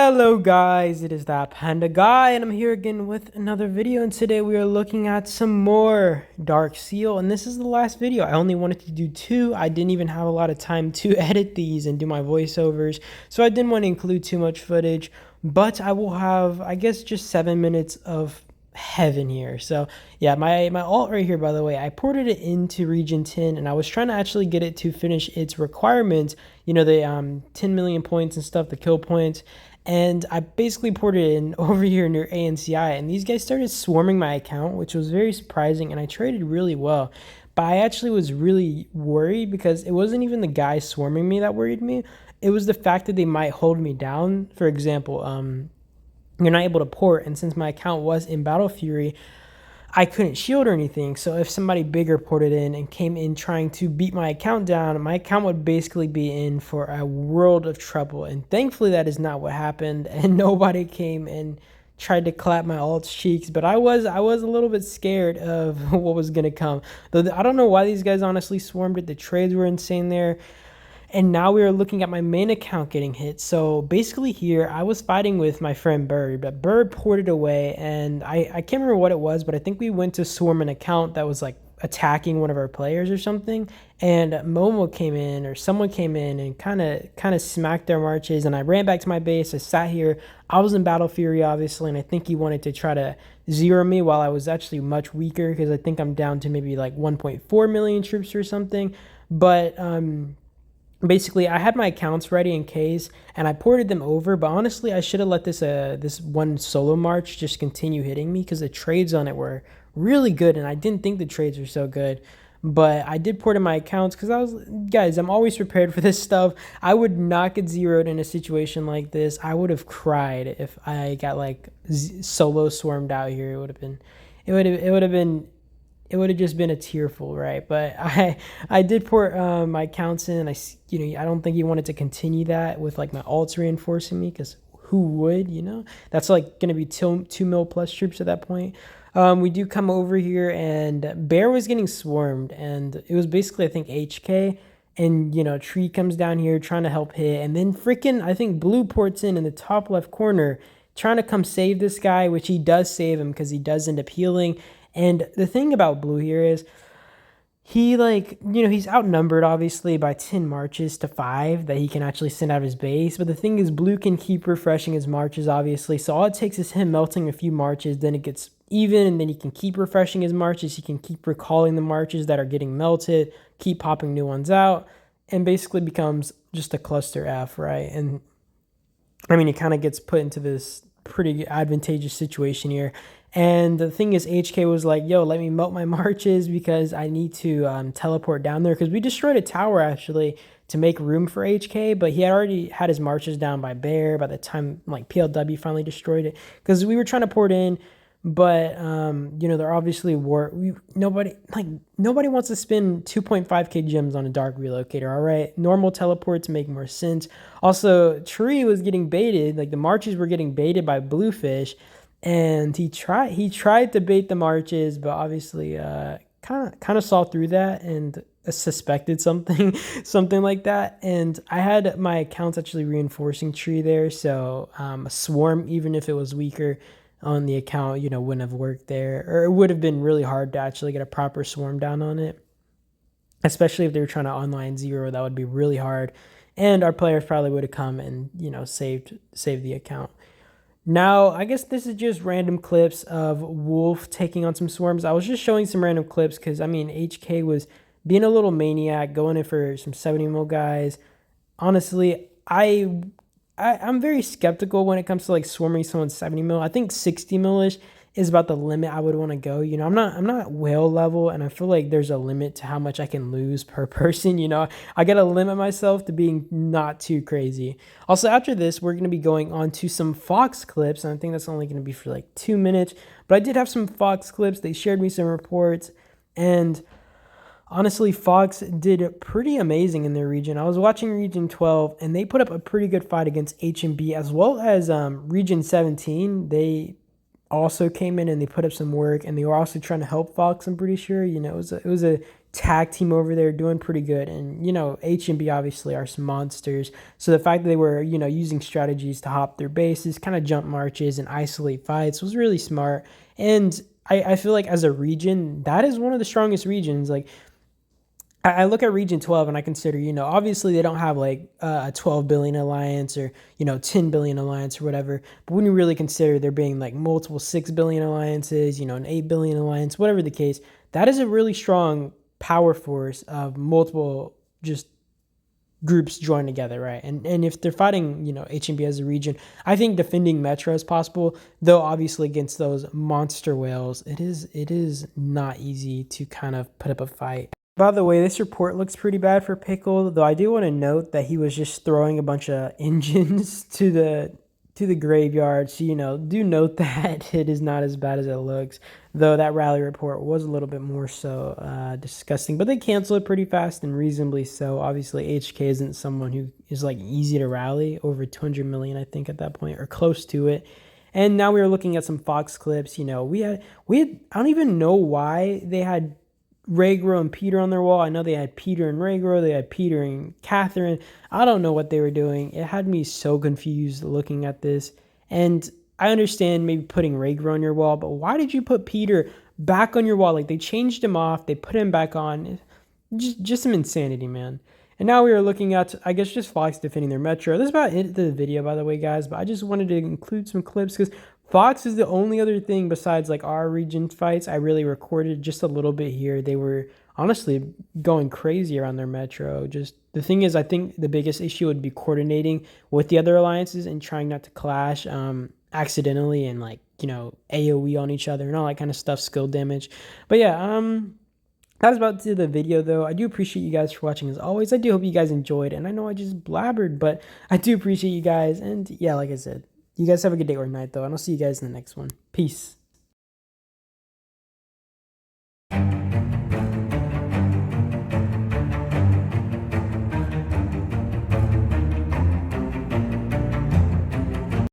Hello guys, it is that panda guy and I'm here again with another video, and today we are looking at some more Dark Seal, and this is the last video. I only wanted to do two. I didn't even have a lot of time to edit these and do my voiceovers, so I didn't want to include too much footage, but I will have, I guess, just 7 minutes of heaven here. So yeah, my alt right here, by the way, I ported it into region 10 and I was trying to actually get it to finish its requirements, you know, the 10 million points and stuff, the kill points. And I basically ported it in over here near ANCI, and these guys started swarming my account, which was very surprising, and I traded really well. But I actually was really worried because it wasn't even the guys swarming me that worried me. It was the fact that they might hold me down. For example, you're not able to port, and since my account was in Battle Fury, I couldn't shield or anything. So if somebody bigger ported in and came in trying to beat my account down, my account would basically be in for a world of trouble. And thankfully that is not what happened, and nobody came and tried to clap my alt's cheeks. But I was a little bit scared of what was gonna come. Though I don't know why these guys honestly swarmed it. The trades were insane there. And now we are looking at my main account getting hit. So basically here, I was fighting with my friend Bird, but Bird ported away, and I can't remember what it was, but I think we went to swarm an account that was like attacking one of our players or something. And Momo came in, or someone came in and kind of smacked their marches, and I ran back to my base. I sat here. I was in Battle Fury, obviously, and I think he wanted to try to zero me while I was actually much weaker, because I think I'm down to maybe like 1.4 million troops or something. But basically I had my accounts ready in case, and I ported them over. But honestly, I should have let this one solo march just continue hitting me, because the trades on it were really good, and I didn't think the trades were so good. But I did port in my accounts because I'm always prepared for this stuff. I would not get zeroed in a situation like this. I would have cried if I got like solo swarmed out here. It would have just been a tearful, right? But I did port my accounts in. I don't think he wanted to continue that with like my alts reinforcing me, because who would, That's like going to be 2 mil plus troops at that point. We do come over here, and Bear was getting swarmed, and it was basically, I think, HK. And, Tree comes down here trying to help hit. And then freaking, I think Blue ports in the top left corner trying to come save this guy, which he does save him because he does end up healing. And the thing about Blue here is he's outnumbered obviously by 10 marches to 5 that he can actually send out of his base. But the thing is, Blue can keep refreshing his marches, obviously. So all it takes is him melting a few marches, then it gets even, and then he can keep refreshing his marches. He can keep recalling the marches that are getting melted, keep popping new ones out, and basically becomes just a cluster F, right? And I mean, he kind of gets put into this pretty advantageous situation here. And the thing is, HK was like, yo, let me melt my marches because I need to teleport down there, because we destroyed a tower actually to make room for HK, but he had already had his marches down by Bear by the time like PLW finally destroyed it, because we were trying to port in. But they're obviously nobody wants to spend 2.5k gems on a dark relocator. All right, normal teleports make more sense. Also, Tree was getting baited, like the marches were getting baited by Bluefish, and he tried to bait the marches, but obviously kind of saw through that and suspected something like that. And I had my accounts actually reinforcing Tree there, so a swarm, even if it was weaker on the account, wouldn't have worked there, or it would have been really hard to actually get a proper swarm down on it, especially if they were trying to online zero. That would be really hard, and our players probably would have come and saved the account. Now, I guess this is just random clips of Wolf taking on some swarms. I was just showing some random clips because, I mean, HK was being a little maniac, going in for some 70 mil guys. Honestly, I'm very skeptical when it comes to like swarming someone 70 mil. I think 60 mil-ish is about the limit I would want to go. I'm not whale level, and I feel like there's a limit to how much I can lose per person. I gotta limit myself to being not too crazy. Also, after this, we're gonna be going on to some Fox clips, and I think that's only gonna be for like 2 minutes. But I did have some Fox clips. They shared me some reports, and honestly, Fox did pretty amazing in their region. I was watching Region 12, and they put up a pretty good fight against HMB, as well as Region 17. They also came in and they put up some work, and they were also trying to help Fox, I'm pretty sure. It was a tag team over there doing pretty good. And, HMB obviously are some monsters. So the fact that they were, using strategies to hop their bases, kind of jump marches and isolate fights was really smart. And I feel like as a region, that is one of the strongest regions. Like, I look at Region 12 and I consider, obviously they don't have like a 12 billion alliance or, 10 billion alliance or whatever. But when you really consider there being like multiple 6 billion alliances, an 8 billion alliance, whatever the case, that is a really strong power force of multiple just groups join together, right? And if they're fighting, HMB as a region, I think defending Metro is possible, though obviously against those monster whales, it is not easy to kind of put up a fight. By the way, this report looks pretty bad for Pickle, though I do want to note that he was just throwing a bunch of engines to the graveyard. So, do note that it is not as bad as it looks, though that rally report was a little bit more so disgusting. But they canceled it pretty fast and reasonably so. Obviously, HK isn't someone who is like easy to rally, over 200 million, I think, at that point, or close to it. And now we were looking at some Fox clips. We had I don't even know why they had Raygro and Peter on their wall. I know they had Peter and Raygro. They had Peter and Catherine. I don't know what they were doing. It had me so confused looking at this. And I understand maybe putting Raygro on your wall, but why did you put Peter back on your wall? Like, they changed him off. They put him back on. Just some insanity, man. And now we are looking at, I guess, just Fox defending their Metro. This is about it, the video, by the way, guys. But I just wanted to include some clips because Fox is the only other thing besides like our region fights I really recorded just a little bit here. They were honestly going crazy around their Metro. Just the thing is, I think the biggest issue would be coordinating with the other alliances and trying not to clash accidentally and like, AoE on each other and all that kind of stuff, skill damage. But yeah, that was about to the video, though. I do appreciate you guys for watching as always. I do hope you guys enjoyed, and I know I just blabbered, but I do appreciate you guys. And yeah, like I said, you guys have a good day or night, though, and I'll see you guys in the next one. Peace.